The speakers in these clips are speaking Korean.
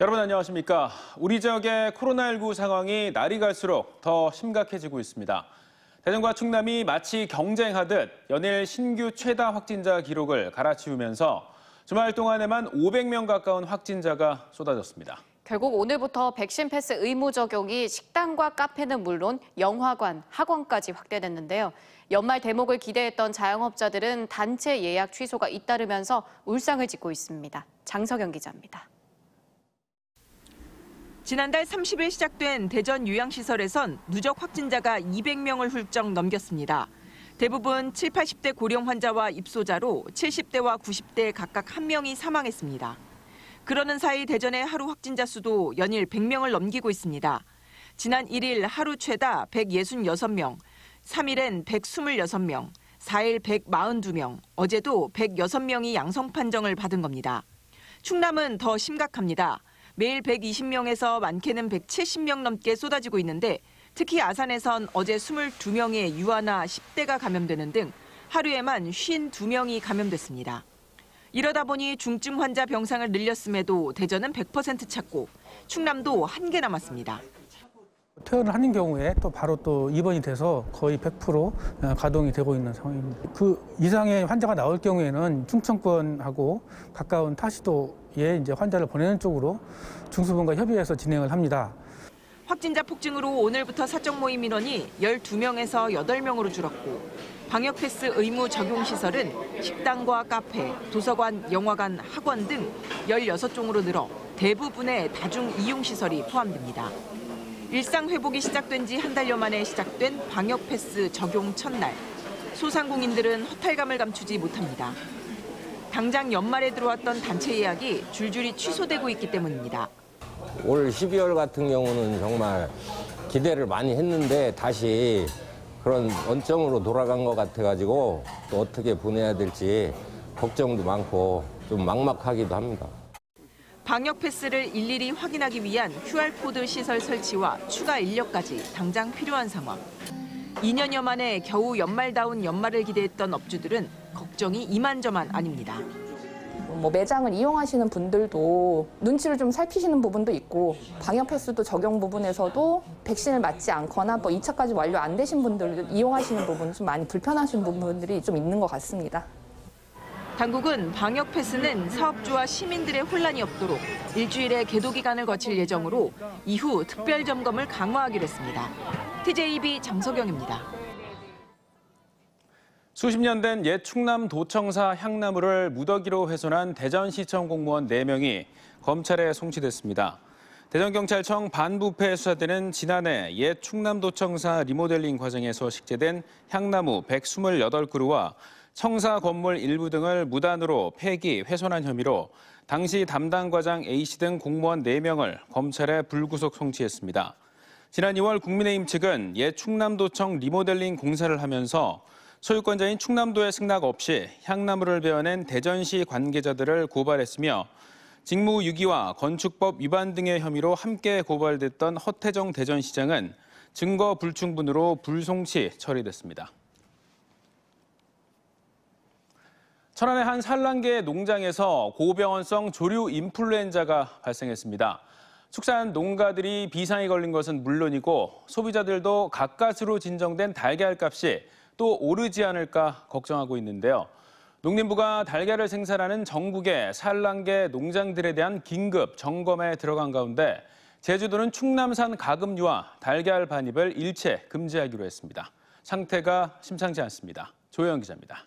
여러분 안녕하십니까? 우리 지역의 코로나19 상황이 날이 갈수록 더 심각해지고 있습니다. 대전과 충남이 마치 경쟁하듯 연일 신규 최다 확진자 기록을 갈아치우면서 주말 동안에만 500명 가까운 확진자가 쏟아졌습니다. 결국 오늘부터 백신 패스 의무 적용이 식당과 카페는 물론 영화관, 학원까지 확대됐는데요. 연말 대목을 기대했던 자영업자들은 단체 예약 취소가 잇따르면서 울상을 짓고 있습니다. 장석영 기자입니다. 지난달 30일 시작된 대전 요양시설에선 누적 확진자가 200명을 훌쩍 넘겼습니다. 대부분 7, 80대 고령 환자와 입소자로 70대와 90대 각각 1명이 사망했습니다. 그러는 사이 대전의 하루 확진자 수도 연일 100명을 넘기고 있습니다. 지난 1일 하루 최다 166명, 3일엔 126명, 4일 142명, 어제도 106명이 양성 판정을 받은 겁니다. 충남은 더 심각합니다. 매일 120명에서 많게는 170명 넘게 쏟아지고 있는데 특히 아산에선 어제 22명의 유아나 10대가 감염되는 등 하루에만 52명이 감염됐습니다. 이러다 보니 중증 환자 병상을 늘렸음에도 대전은 100% 찼고 충남도 1개 남았습니다. 퇴원을 하는 경우에 또 바로 또 입원이 돼서 거의 100% 가동이 되고 있는 상황입니다. 그 이상의 환자가 나올 경우에는 충청권하고 가까운 타시도에 이제 환자를 보내는 쪽으로 중수본과 협의해서 진행을 합니다. 확진자 폭증으로 오늘부터 사적 모임 인원이 12명에서 8명으로 줄었고 방역 패스 의무 적용 시설은 식당과 카페, 도서관, 영화관, 학원 등 16종으로 늘어 대부분의 다중 이용 시설이 포함됩니다. 일상 회복이 시작된 지 한 달여 만에 시작된 방역 패스 적용 첫날. 소상공인들은 허탈감을 감추지 못합니다. 당장 연말에 들어왔던 단체 예약이 줄줄이 취소되고 있기 때문입니다. 올 12월 같은 경우는 정말 기대를 많이 했는데 다시 그런 원점으로 돌아간 것 같아가지고 또 어떻게 보내야 될지 걱정도 많고 좀 막막하기도 합니다. 방역 패스를 일일이 확인하기 위한 QR코드 시설 설치와 추가 인력까지 당장 필요한 상황. 2년여 만에 겨우 연말다운 연말을 기대했던 업주들은 걱정이 이만저만 아닙니다. 매장을 이용하시는 분들도 눈치를 좀 살피시는 부분도 있고 방역 패스도 적용 부분에서도 백신을 맞지 않거나 2차까지 완료 안 되신 분들 이용하시는 부분 좀 많이 불편하신 부분들이 좀 있는 것 같습니다. 당국은 방역 패스는 사업주와 시민들의 혼란이 없도록 일주일의 계도 기간을 거칠 예정으로 이후 특별 점검을 강화하기로 했습니다. TJB 장석영입니다. 수십 년 된 옛 충남도청사 향나무를 무더기로 훼손한 대전시청 공무원 4명이 검찰에 송치됐습니다. 대전경찰청 반부패 수사대는 지난해 옛 충남도청사 리모델링 과정에서 식재된 향나무 128그루와 청사 건물 일부 등을 무단으로 폐기, 훼손한 혐의로 당시 담당 과장 A씨 등 공무원 4명을 검찰에 불구속 송치했습니다. 지난 2월 국민의힘 측은 옛 충남도청 리모델링 공사를 하면서 소유권자인 충남도의 승낙 없이 향나무를 베어낸 대전시 관계자들을 고발했으며 직무유기와 건축법 위반 등의 혐의로 함께 고발됐던 허태정 대전시장은 증거 불충분으로 불송치 처리됐습니다. 천안의 한 산란계 농장에서 고병원성 조류 인플루엔자가 발생했습니다. 축산 농가들이 비상이 걸린 것은 물론이고 소비자들도 가까스로 진정된 달걀 값이 또 오르지 않을까 걱정하고 있는데요. 농림부가 달걀을 생산하는 전국의 산란계 농장들에 대한 긴급 점검에 들어간 가운데 제주도는 충남산 가금류와 달걀 반입을 일체 금지하기로 했습니다. 상태가 심상치 않습니다. 조혜영 기자입니다.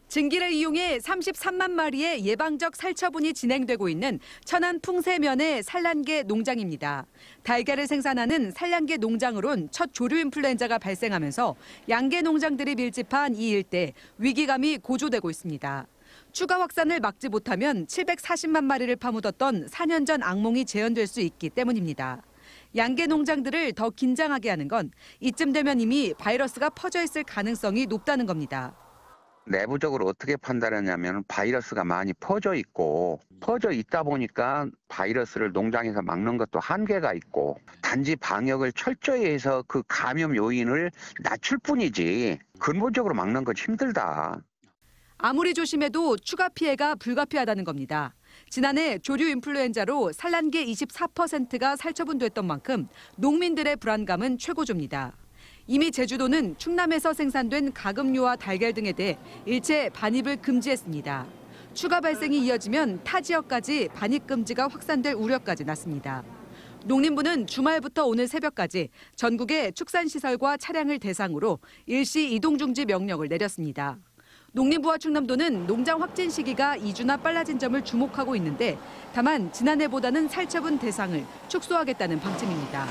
증기를 이용해 33만 마리의 예방적 살처분이 진행되고 있는 천안 풍세면의 산란계 농장입니다. 달걀을 생산하는 산란계 농장으론 첫 조류 인플루엔자가 발생하면서 양계 농장들이 밀집한 이 일대 위기감이 고조되고 있습니다. 추가 확산을 막지 못하면 740만 마리를 파묻었던 4년 전 악몽이 재현될 수 있기 때문입니다. 양계 농장들을 더 긴장하게 하는 건 이쯤 되면 이미 바이러스가 퍼져 있을 가능성이 높다는 겁니다. 내부적으로 어떻게 판단했냐면 바이러스가 많이 퍼져 있다 보니까 바이러스를 농장에서 막는 것도 한계가 있고 단지 방역을 철저히 해서 그 감염 요인을 낮출 뿐이지 근본적으로 막는 건 힘들다. 아무리 조심해도 추가 피해가 불가피하다는 겁니다. 지난해 조류 인플루엔자로 산란계 24%가 살처분됐던 만큼 농민들의 불안감은 최고조입니다. 이미 제주도는 충남에서 생산된 가금류와 달걀 등에 대해 일체 반입을 금지했습니다. 추가 발생이 이어지면 타 지역까지 반입 금지가 확산될 우려까지 났습니다. 농림부는 주말부터 오늘 새벽까지 전국의 축산시설과 차량을 대상으로 일시 이동 중지 명령을 내렸습니다. 농림부와 충남도는 농장 확진 시기가 2주나 빨라진 점을 주목하고 있는데 다만 지난해보다는 살처분 대상을 축소하겠다는 방침입니다.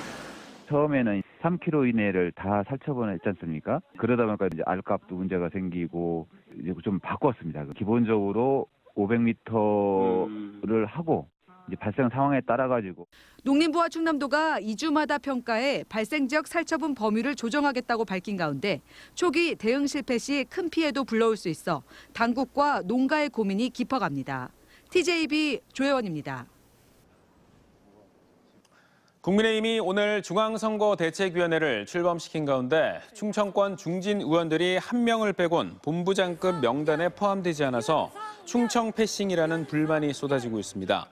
처음에는 3kg 이내를 다 살처분했지 않습니까? 그러다 보니까 이제 알값도 문제가 생기고 이제 좀 바꿨습니다. 기본적으로 500m를 하고 이제 발생 상황에 따라 가지고 농림부와 충남도가 2주마다 평가해 발생 지역 살처분 범위를 조정하겠다고 밝힌 가운데 초기 대응 실패 시 큰 피해도 불러올 수 있어 당국과 농가의 고민이 깊어갑니다. TJB 조혜원입니다. 국민의힘이 오늘 중앙선거대책위원회를 출범시킨 가운데 충청권 중진 의원들이 한 명을 빼곤 본부장급 명단에 포함되지 않아서 충청 패싱이라는 불만이 쏟아지고 있습니다.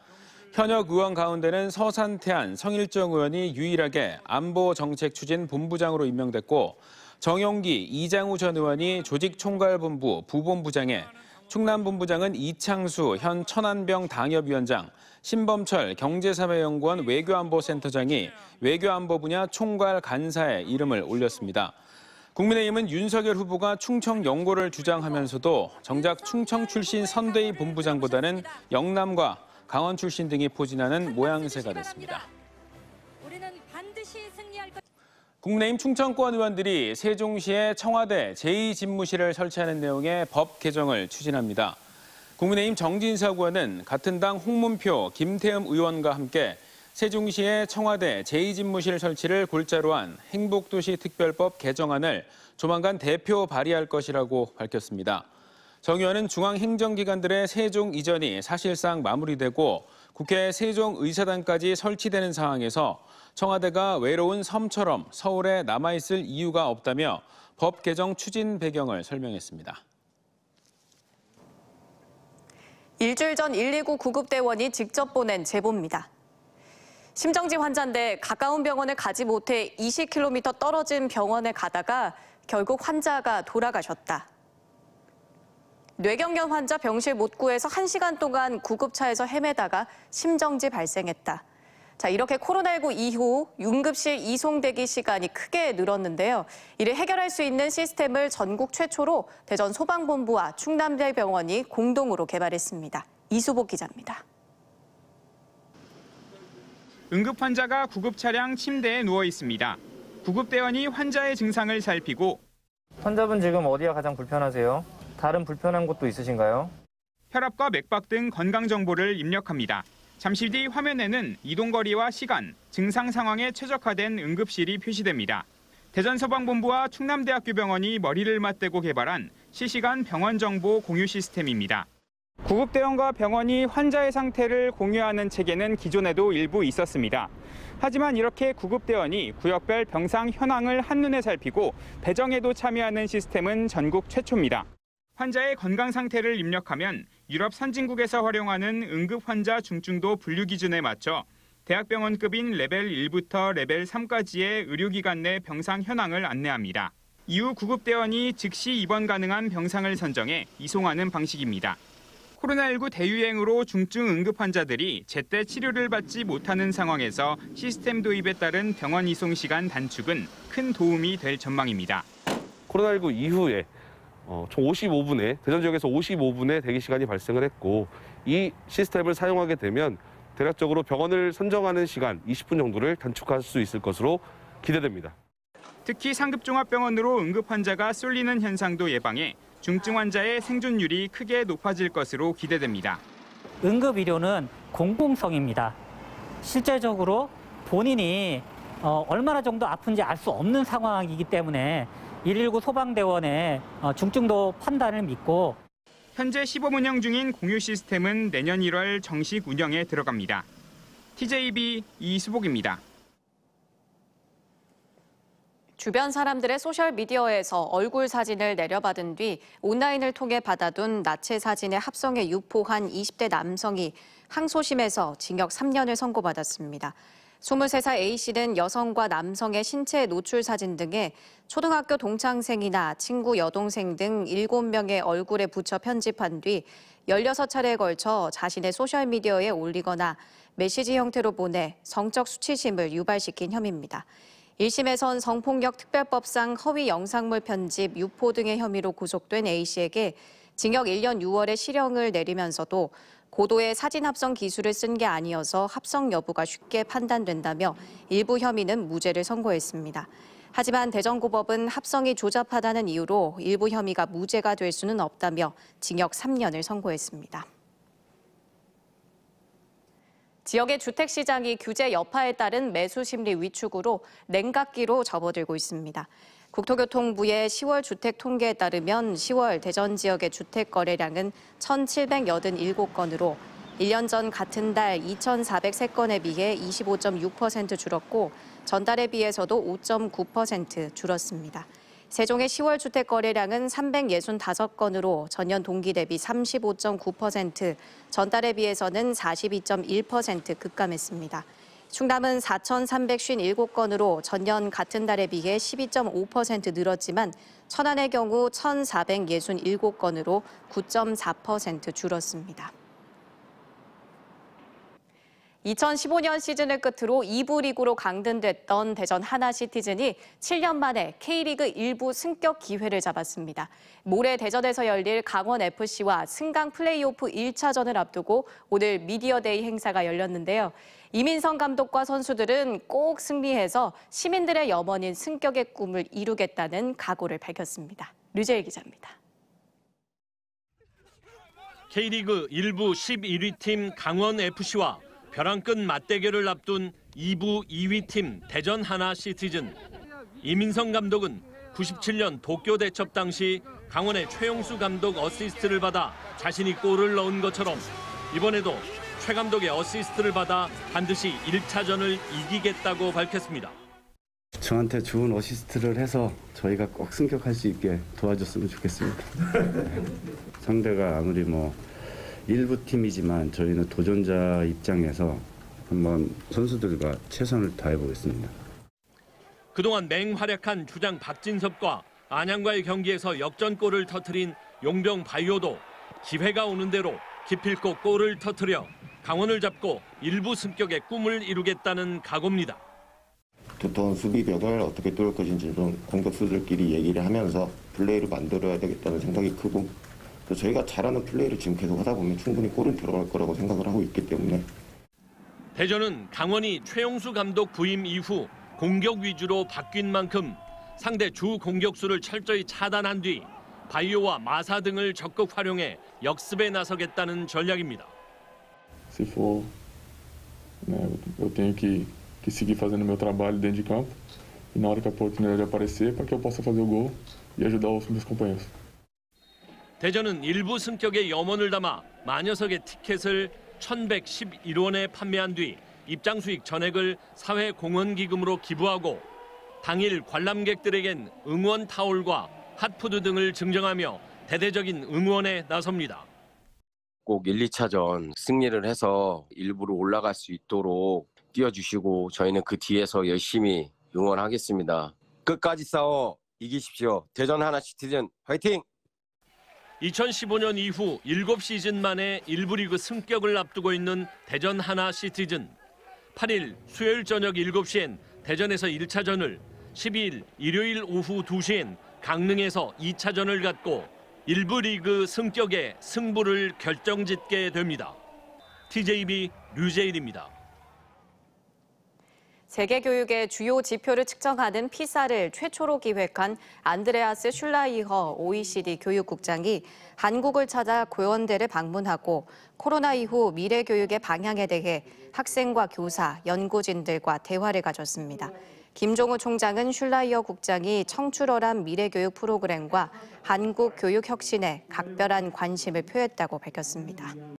현역 의원 가운데는 서산태안, 성일정 의원이 유일하게 안보정책추진 본부장으로 임명됐고 정용기, 이장우 전 의원이 조직총괄본부 부본부장에 충남본부장은 이창수 현 천안병 당협위원장, 신범철 경제사회연구원 외교안보센터장이 외교안보 분야 총괄 간사에 이름을 올렸습니다. 국민의힘은 윤석열 후보가 충청 연고를 주장하면서도 정작 충청 출신 선대위 본부장보다는 영남과 강원 출신 등이 포진하는 모양새가 됐습니다. 국민의힘 충청권 의원들이 세종시에 청와대 제2집무실을 설치하는 내용의 법 개정을 추진합니다. 국민의힘 정진석 의원은 같은 당 홍문표, 김태흠 의원과 함께 세종시에 청와대 제2집무실 설치를 골자로 한 행복도시 특별법 개정안을 조만간 대표 발의할 것이라고 밝혔습니다. 정 의원은 중앙행정기관들의 세종 이전이 사실상 마무리되고 국회 세종의사당까지 설치되는 상황에서 청와대가 외로운 섬처럼 서울에 남아있을 이유가 없다며 법 개정 추진 배경을 설명했습니다. 일주일 전 119 구급대원이 직접 보낸 제보입니다. 심정지 환자인데 가까운 병원을 가지 못해 20km 떨어진 병원에 가다가 결국 환자가 돌아가셨다. 뇌경련 환자 병실 못 구해서 1시간 동안 구급차에서 헤매다가 심정지 발생했다. 자, 이렇게 코로나19 이후 응급실 이송 대기 시간이 크게 늘었는데요. 이를 해결할 수 있는 시스템을 전국 최초로 대전 소방본부와 충남대병원이 공동으로 개발했습니다. 이수복 기자입니다. 응급 환자가 구급 차량 침대에 누워 있습니다. 구급대원이 환자의 증상을 살피고 환자분 지금 어디가 가장 불편하세요? 다른 불편한 곳도 있으신가요? 혈압과 맥박 등 건강 정보를 입력합니다. 잠시 뒤 화면에는 이동거리와 시간, 증상 상황에 최적화된 응급실이 표시됩니다. 대전소방본부와 충남대학교 병원이 머리를 맞대고 개발한 실시간 병원 정보 공유 시스템입니다. 구급대원과 병원이 환자의 상태를 공유하는 체계는 기존에도 일부 있었습니다. 하지만 이렇게 구급대원이 구역별 병상 현황을 한눈에 살피고 배정에도 참여하는 시스템은 전국 최초입니다. 환자의 건강 상태를 입력하면 유럽 선진국에서 활용하는 응급 환자 중증도 분류 기준에 맞춰 대학병원급인 레벨 1부터 레벨 3까지의 의료기관 내 병상 현황을 안내합니다. 이후 구급대원이 즉시 입원 가능한 병상을 선정해 이송하는 방식입니다. 코로나19 대유행으로 중증 응급 환자들이 제때 치료를 받지 못하는 상황에서 시스템 도입에 따른 병원 이송 시간 단축은 큰 도움이 될 전망입니다. 코로나19 이후에 총 55분의 대전 지역에서 55분의 대기 시간이 발생을 했고 이 시스템을 사용하게 되면 대략적으로 병원을 선정하는 시간 20분 정도를 단축할 수 있을 것으로 기대됩니다. 특히 상급종합병원으로 응급 환자가 쏠리는 현상도 예방해 중증 환자의 생존율이 크게 높아질 것으로 기대됩니다. 응급의료는 공공성입니다. 실제적으로 본인이 얼마나 정도 아픈지 알 수 없는 상황이기 때문에 119 소방대원의 중증도 판단을 믿고 현재 시범 운영 중인 공유 시스템은 내년 1월 정식 운영에 들어갑니다. TJB 이수복입니다. 주변 사람들의 소셜미디어에서 얼굴 사진을 내려받은 뒤 온라인을 통해 받아둔 나체 사진의 합성에 유포한 20대 남성이 항소심에서 징역 3년을 선고받았습니다. 23살 A씨는 여성과 남성의 신체 노출 사진 등에 초등학교 동창생이나 친구 여동생 등 7명의 얼굴에 붙여 편집한 뒤 16차례에 걸쳐 자신의 소셜미디어에 올리거나 메시지 형태로 보내 성적 수치심을 유발시킨 혐의입니다. 1심에선 성폭력 특별법상 허위 영상물 편집, 유포 등의 혐의로 구속된 A씨에게 징역 1년 6월의 실형을 내리면서도 고도의 사진 합성 기술을 쓴 게 아니어서 합성 여부가 쉽게 판단된다며 일부 혐의는 무죄를 선고했습니다. 하지만 대전고법은 합성이 조잡하다는 이유로 일부 혐의가 무죄가 될 수는 없다며 징역 3년을 선고했습니다. 지역의 주택시장이 규제 여파에 따른 매수 심리 위축으로 냉각기로 접어들고 있습니다. 국토교통부의 10월 주택 통계에 따르면 10월 대전 지역의 주택 거래량은 1,787건으로 1년 전 같은 달 2,403건에 비해 25.6% 줄었고 전달에 비해서도 5.9% 줄었습니다. 세종의 10월 주택 거래량은 365건으로 전년 동기 대비 35.9%, 전달에 비해서는 42.1% 급감했습니다. 충남은 4,357건으로 전년 같은 달에 비해 12.5% 늘었지만 천안의 경우 1,467건으로 9.4% 줄었습니다. 2015년 시즌을 끝으로 2부 리그로 강등됐던 대전 하나시티즌이 7년 만에 K리그 1부 승격 기회를 잡았습니다. 모레 대전에서 열릴 강원FC와 승강 플레이오프 1차전을 앞두고 오늘 미디어데이 행사가 열렸는데요. 이민성 감독과 선수들은 꼭 승리해서 시민들의 염원인 승격의 꿈을 이루겠다는 각오를 밝혔습니다. 류재일 기자입니다. K리그 1부 11위 팀 강원FC와 벼랑 끝 맞대결을 앞둔 2부 2위 팀 대전 하나시티즌. 이민성 감독은 97년 도쿄 대첩 당시 강원의 최용수 감독 어시스트를 받아 자신이 골을 넣은 것처럼 이번에도 최 감독의 어시스트를 받아 반드시 1차전을 이기겠다고 밝혔습니다. 저한테 좋은 어시스트를 해서 저희가 꼭 승격할 수 있게 도와줬으면 좋겠습니다. 상대가 아무리 일부 팀이지만 저희는 도전자 입장에서 한번 선수들과 최선을 다해보겠습니다. 그동안 맹활약한 주장 박진섭과 안양과의 경기에서 역전골을 터뜨린 용병 바이오도 기회가 오는 대로 기필코 골을 터뜨려 강원을 잡고 일부 승격의 꿈을 이루겠다는 각오입니다. 두터운 수비벽을 어떻게 뚫을 것인지 좀 공격수들끼리 얘기를 하면서 플레이를 만들어야 되겠다는 생각이 크고 또 저희가 잘하는 플레이를 지금 계속 하다 보면 충분히 골은 들어갈 거라고 생각을 하고 있기 때문에 대전은 강원이 최용수 감독 부임 이후 공격 위주로 바뀐 만큼 상대 주 공격수를 철저히 차단한 뒤 바이오와 마사 등을 적극 활용해 역습에 나서겠다는 전략입니다. Se for, eu tenho que seguir fazendo meu trabalho dentro de campo e na hora que a oportunidade aparecer para que eu possa fazer o gol e ajudar os meus companheiros. 대전은 일부 승격의 염원을 담아 만여석의 티켓을 1,111원에 판매한 뒤 입장 수익 전액을 사회공헌기금으로 기부하고 당일 관람객들에겐 응원 타올과 핫푸드 등을 증정하며 대대적인 응원에 나섭니다. 꼭 1, 2차전 승리를 해서 일부로 올라갈 수 있도록 뛰어주시고 저희는 그 뒤에서 열심히 응원하겠습니다. 끝까지 싸워 이기십시오. 대전 하나시티즌 화이팅! 2015년 이후 7시즌 만에 1부 리그 승격을 앞두고 있는 대전 하나시티즌. 8일 수요일 저녁 7시엔 대전에서 1차전을, 12일 일요일 오후 2시엔 강릉에서 2차전을 갖고 1부 리그 승격의 승부를 결정짓게 됩니다. TJB 류재일입니다. 세계 교육의 주요 지표를 측정하는 피사를 최초로 기획한 안드레아스 슐라이허 OECD 교육국장이 한국을 찾아 고연대를 방문하고 코로나 이후 미래 교육의 방향에 대해 학생과 교사, 연구진들과 대화를 가졌습니다. 김종우 총장은 슐라이허 국장이 청출어란 미래 교육 프로그램과 한국 교육 혁신에 각별한 관심을 표했다고 밝혔습니다.